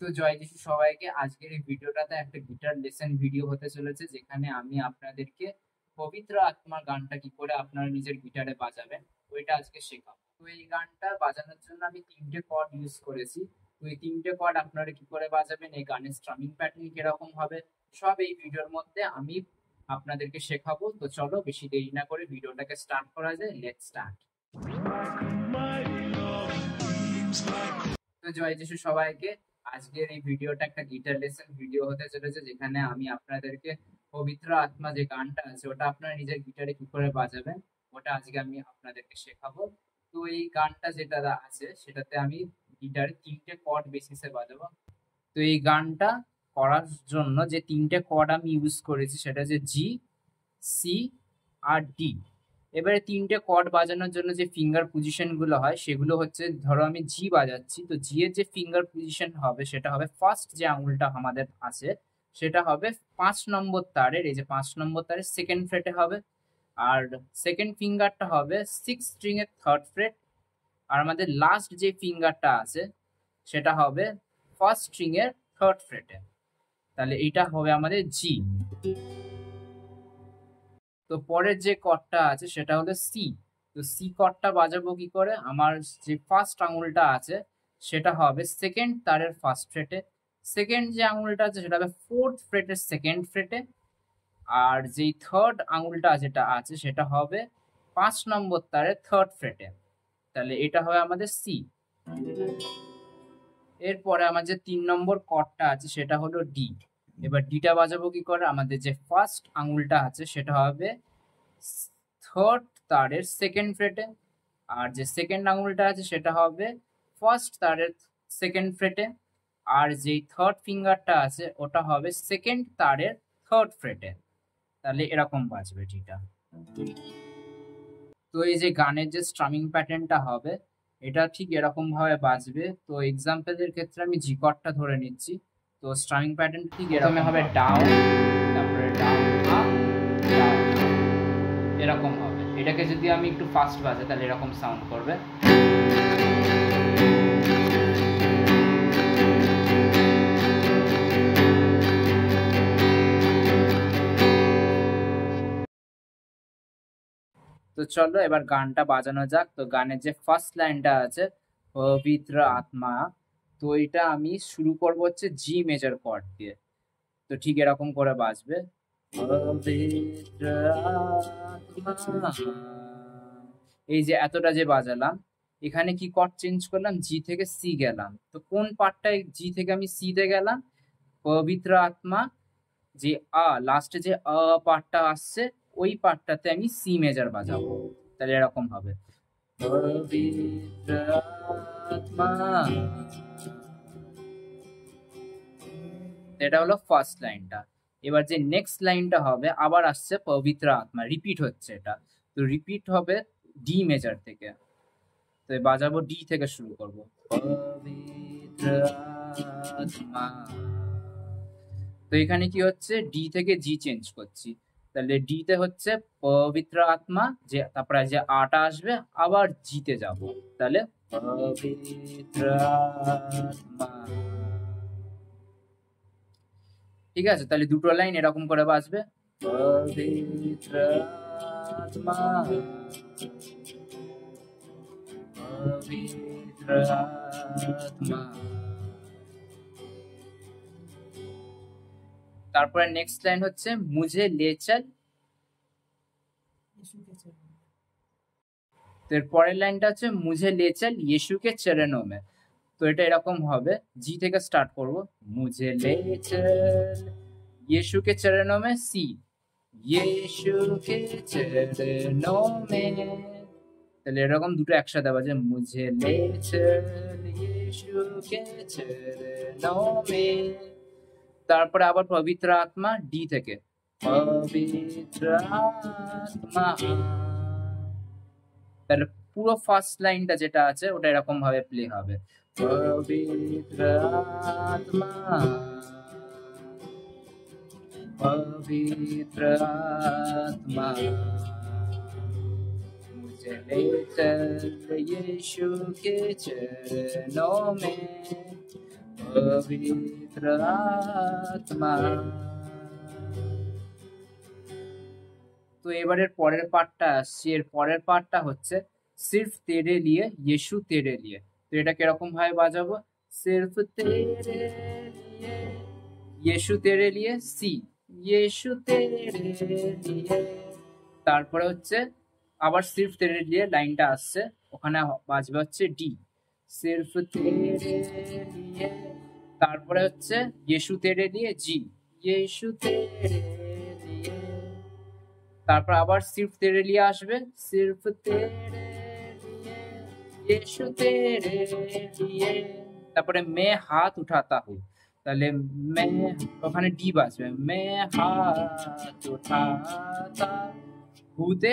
তো জয় যিশু সবাইকে। আজকের এই ভিডিওটাতে একটা গিটার লেসন ভিডিও হতে চলেছে, যেখানে আমি আপনাদেরকে পবিত্র আত্মার গানটা কি করে আপনারা নিজের গিটারে বাজাবেন ওইটা আজকে শেখাবো। তো এই গানটা বাজানোর জন্য আমি 3টে কর্ড ইউজ করেছি। তো এই 3টে কর্ড আপনারা কি করে বাজাবেন, এই গানের স্ট্রামিং প্যাটার্ন কিরকম হবে, সব এই ভিডিওর মধ্যে আমি আপনাদেরকে শেখাবো। তো চলো বেশি দেরি না করে ভিডিওটাকে স্টার্ট করা যায়। Let's start. তো জয় যিশু সবাইকে। আজকের এই ভিডিওটা একটা গিটার লেসন ভিডিও হতে চলেছে, যেখানে আমি আপনাদেরকে পবিত্র আত্মা যে গানটা আছে ওটা আপনারা নিজের গিটারে কি করে বাজাবেন ওটা আজকে আমি আপনাদেরকে শেখাবো। তো এই গানটা যেটা আছে সেটাতে আমি গিটারে 3টে কর্ড বেসিসে বাজাবো। তো এই গানটা করার জন্য যে 3টে কর্ড আমি ইউজ করেছি সেটা হচ্ছে জি, সি আর ডি। এবারে 3টে কর্ড বাজানোর জন্য যে ফিঙ্গার পজিশন গুলো হয় সেগুলো হচ্ছে, ধরো আমি জি বাজাচ্ছি, তো জি এর যে ফিঙ্গার পজিশন হবে সেটা হবে ফার্স্ট যে আঙুলটা আমাদের আছে সেটা হবে 5 নম্বর তারের, এই যে 5 নম্বর তারের সেকেন্ড ফ্রেটে হবে। আর সেকেন্ড ফিঙ্গারটা হবে 6 স্ট্রিং এর থার্ড ফ্রেট। আর আমাদের লাস্ট যে ফিঙ্গারটা আছে সেটা হবে ফার্স্ট স্ট্রিং এর থার্ড ফ্রেটে। তাহলে এটা হবে আমাদের জি। তো পরের যে কর্ডটা আছে সেটা হলো সি। তো সি কর্ডটা বাজাবো কি করে, আমার যে ফার্স্ট আঙুলটা আছে সেটা হবে সেকেন্ড তারের ফার্স্ট ফ্রেটে, সেকেন্ড যে আঙুলটা আছে সেটা হবে ফোর্থ ফ্রেটের সেকেন্ড ফ্রেটে, আর যেই থার্ড আঙুলটা যেটা আছে সেটা হবে 5 নম্বর তারের থার্ড ফ্রেটে। তাহলে এটা হবে আমাদের সি। এরপরে আমার যে 3 নম্বর কর্ডটা আছে সেটা হলো ডি। এবার ডিটা বাজাবো কি করে, আমাদের যে ফার্স্ট আঙুলটা আছে সেটা হবে থার্ড তারের সেকেন্ড ফ্রেটে, আর যে সেকেন্ড আঙুলটা আছে সেটা হবে ফার্স্ট তারের সেকেন্ড ফ্রেটে, আর যেই থার্ড ফিঙ্গারটা আছে ওটা হবে সেকেন্ড তারের থার্ড ফ্রেটে। তাহলে এরকম বাজবে ডিটা। তো এই যে গানের যে স্ট্রামিং প্যাটার্নটা হবে এটা ঠিক এরকম ভাবে বাজবে। তো এক্সাম্পলের ক্ষেত্রে আমি জি কর্ডটা ধরে নিচ্ছি। তো স্ট্রামিং প্যাটার্ন ঠিক এরকম হবে, ডাউন, তারপরে ডাউন আপ, ডাউন, এরকম হবে। এটাকে যদি আমি একটু ফাস্ট বাজাই তাহলে এরকম সাউন্ড করবে। তো চলো এবার গানটা বাজানো যাক। তো গানের যে ফার্স্ট লাইনটা আছে পবিত্র আত্মা, তো এটা আমি শুরু করবো হচ্ছে জি মেজর কর্ড দিয়ে। তো ঠিক এরকম করে বাজবে, পবিত্র আত্মা। এই যে এতটা যে বাজালাম, এখানে কি কর্ড চেঞ্জ করলাম, জি থেকে সি গেলাম। তো কোন পার্টটায় জি থেকে আমি সি তে গেলাম, পবিত্র আত্মা যে লাস্টে যে পার্টটা আসছে ওই পার্টটাতে আমি সি মেজর বাজাবো। তাহলে এরকম হবে, পবিত্র আত্মা। এটা হলো ফার্স্ট লাইনটা। এবার যে নেক্সট লাইনটা হবে আবার আসছে পবিত্র আত্মা, রিপিট হচ্ছে এটা। তো রিপিট হবে ডি মেজর থেকে। তো বাজাবো ডি থেকে শুরু করবো, পবিত্র আত্মা। তো এখানে কি হচ্ছে, ডি থেকে জি চেঞ্জ করছি। তাহলে ডি তে হচ্ছে পবিত্র আত্মা, যে তারপরে যে আটা আসবে আবার জিতে যাব। তাহলে পবিত্র আত্মা। ঠিক আছে, তাহলে দুটো লাইন এরকম করে বাজবে, পবিত্র আত্মা, পবিত্র আত্মা। তারপরে নেক্সট লাইন হচ্ছে মুঝে লে চল। তো এর পরের লাইনটা হচ্ছে মুঝে লে চল ইয়েশুকে চরণোं में। তো এটা এরকম হবে, জি থেকে স্টার্ট করব, মুঝে লে চল ইয়েশুকে চরণোं में, সি, ইয়েশুকে চরণোं में। তাহলে এরকম দুটো একসাথে বাজে, মুঝে লে চল ইয়েশুকে চরণোं में। তারপরে আবার পবিত্র আত্মা, ডি থেকে, পবিত্র আত্মা। তাহলে পুরো ফার্স্ট লাইনটা যেটা আছে ওটা এরকম ভাবে প্লে হবে, পবিত্র আত্মা, পবিত্র আত্মা, मुझे ले चल यीशु के चरणों में, पवित्र आत्मा। তো এবারের পরের পার্টটা আসছে। এর পরের পার্টটা হচ্ছে সির্ফ তেরে লিয়ে ইয়েশু তেরে লিয়ে। তো এটা কিরকম ভাবে বাজাবো? সির্ফ তেরে লিয়ে ইয়েশু তেরে লিয়ে সি, ইয়েশু তেরে লিয়ে। তারপরে হচ্ছে আবার সির্ফ তেরে লিয়ে লাইনটা আসছে, ওখানে বাজবে হচ্ছে ডি, সির্ফ তেরে লিয়ে। তারপরে হচ্ছে ইয়েশু তেরে লিয়ে জি, ইয়েশু তেরে লিয়ে। তারপর আবার সির্ফ তেরে লিয়ে আসবে, সির্ফ তেরে লিয়ে ইয়েশু তেরে লিয়ে। তারপরে মে হাত উঠাতা হু, তাহলে মে ওখানে ডি বাজবে, মে হাত উঠাতা হুতে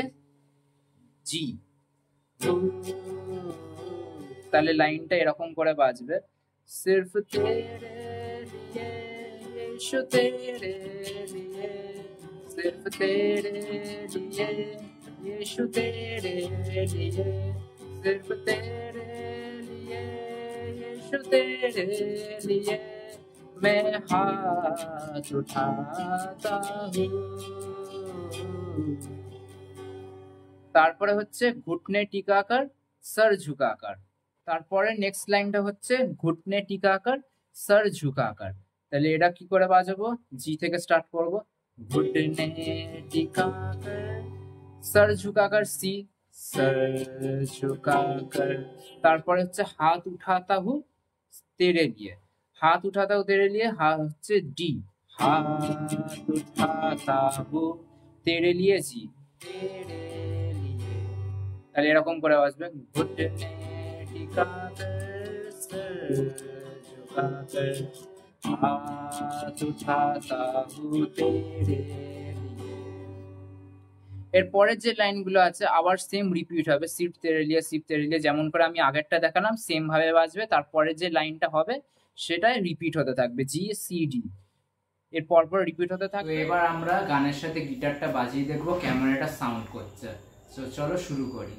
জি, তাহলে লাইনটা এরকম করে বাজবে, সির্ফ তেরে লিয়ে ইয়েশু তেরে লিয়ে, सिर्फ तेरे लिए यीशु तेरे लिए, सिर्फ तेरे लिए यीशु तेरे लिए मैं हाथ उठाता हूँ। তারপরে হচ্ছে ঘুটনে টিকাকার সর ঝুকাকার। তারপরে নেক্সট লাইনটা হচ্ছে ঘুটনে টিকাকার সর ঝুকাকার। তাহলে এটা কি করে বাজাবো? জি থেকে স্টার্ট করবো, घुटने टिकाकर सर झुकाकर सी, सर झुकाकर। তারপরে হচ্ছে হাত উঠাতা হু তেরে লিয়ে, হাত উঠাতা হু তেরে লিয়ে হচ্ছে ডি, হাত উঠাতা হু তেরে লিয়ে জি, তেরে লিয়ে। তাহলে এরকম করে বাজবে, ঘুটনে টিকাकर सर झुकाकर हाथ उठाता हूँ तेरे लिए। এরপরের যে লাইনগুলো আছে আবার সেম রিপিট হবে, সিপ তেরে লিয়ে সিপ তেরে লিয়ে, যেমন করে আমি আগেরটা দেখালাম সেম ভাবে বাজবে। তারপরে যে লাইনটা হবে সেটাই রিপিট হতে থাকবে, জি সি ডি, এর পরপর রিপিট হতে থাকবে। এবার আমরা গানের সাথে গিটারটা বাজিয়ে দেখবো কেমন এটা সাউন্ড করছে। তো চলো শুরু করি।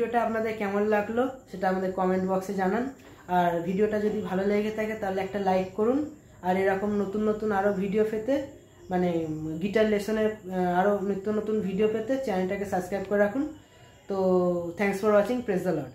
ভিডিওটা আপনাদের কেমন লাগলো সেটা আমাদের কমেন্ট বক্সে জানান। আর ভিডিওটা যদি ভালো লেগে থাকে তাহলে একটা লাইক করুন। আর এরকম নতুন নতুন আরও ভিডিও পেতে, মানে গিটার লেসনের আরও নিত্য নতুন ভিডিও পেতে চ্যানেলটাকে সাবস্ক্রাইব করে রাখুন। তো thanks for watching, praise the Lord.